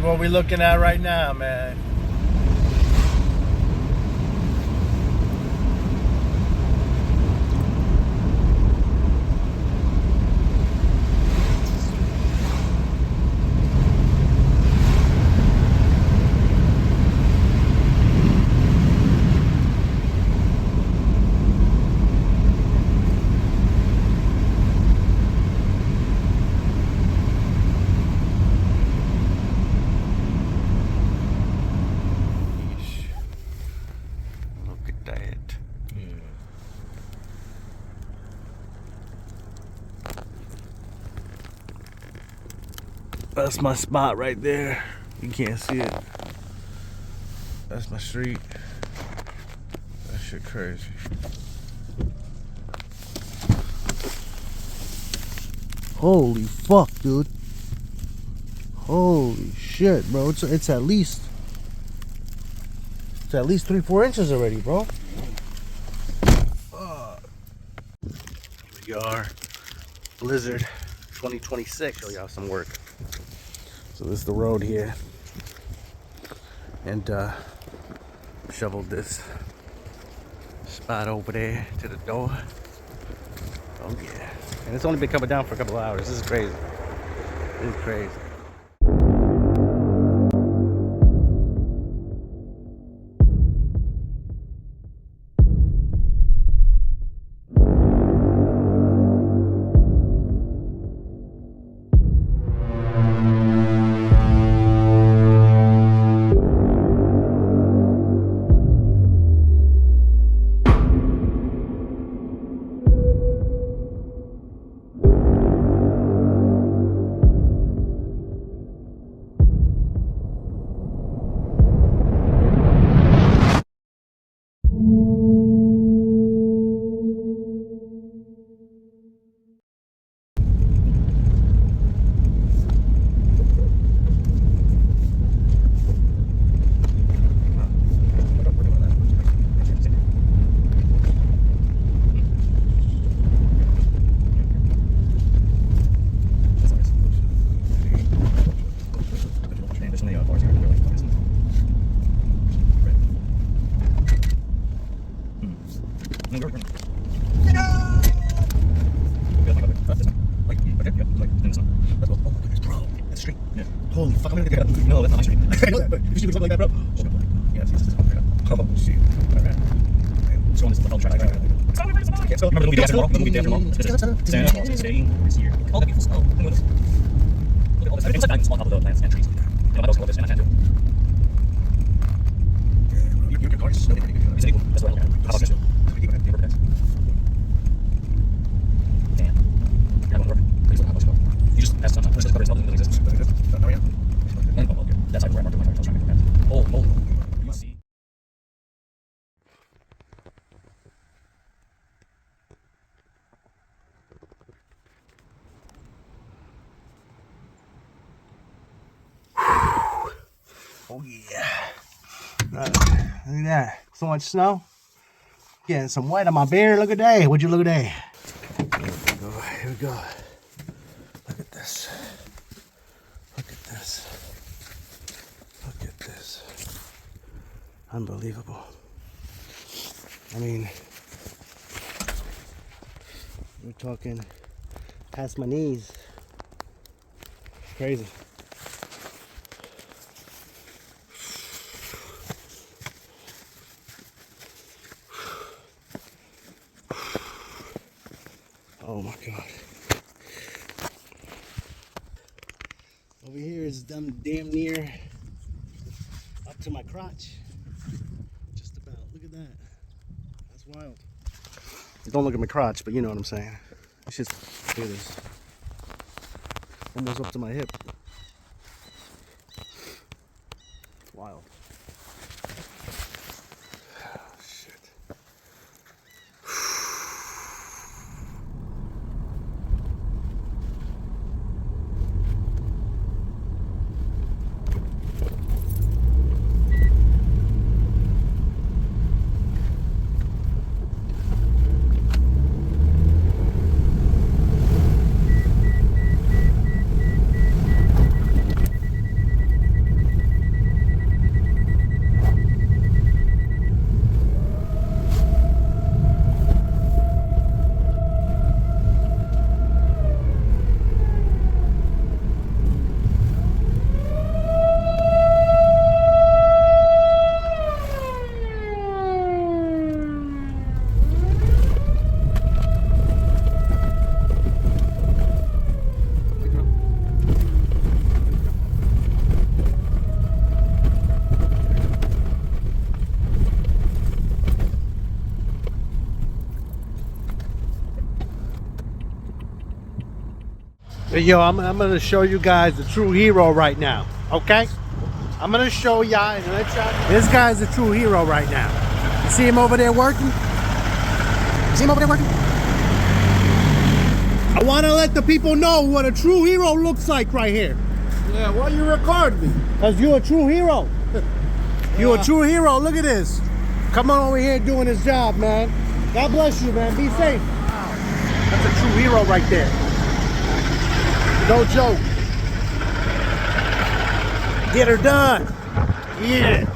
what we're looking at right now, man. That's my spot right there. You can't see it. That's my street. That shit crazy. Holy fuck, dude. Holy shit, bro. It's at least 3-4 inches already, bro. Here we are. Blizzard 2026. Show y'all some work. So this is the road here, and shoveled this spot over there to the door. Oh yeah, and it's only been coming down for a couple of hours. This is crazy. This is crazy. Holy fuck, I'm gonna get that. No, that's not my street. I know that, but you should do something like that, bro. Yeah, see, this is oh, shit. Alright. So on this little track. I can't spell. Remember the movie After Tomorrow? The movie After Tomorrow? Santa Claus is staying this year. All that beautiful snow. Look at all this. It's like small top of the plants and trees. You know, those colors, and I can't do. Yeah, your car is snowy. Is it equal? That's what I'm looking at. How about this? Damn. You're not going to work. Please look how much go. You just asked sometimes. Push this cover itself. It doesn't exist. No, yeah. Oh, okay. That's how you marked my tires. I was trying to get that. Oh, mold. You see. Oh yeah. Look at that. So much snow. Getting some wet on my beard. Look at that. Would you look at that? Here we go. Look at this. Look at this. Look at this. Unbelievable. I mean, we're talking past my knees. Crazy. Oh my God. Over here is damn near up to my crotch. Just about. Look at that. That's wild. Don't look at my crotch, but you know what I'm saying. It's just, look at this. Almost up to my hip. It's wild. Hey, yo, I'm going to show you guys the true hero right now, okay? I'm going to show y'all and let y'all. This guy's the true hero right now. You see him over there working? You see him over there working? I want to let the people know what a true hero looks like right here. Yeah, why you record me? Because you're a true hero. You're a true hero. Look at this. Come on over here doing his job, man. God bless you, man. Be safe. That's a true hero right there. No joke. Get her done. Yeah.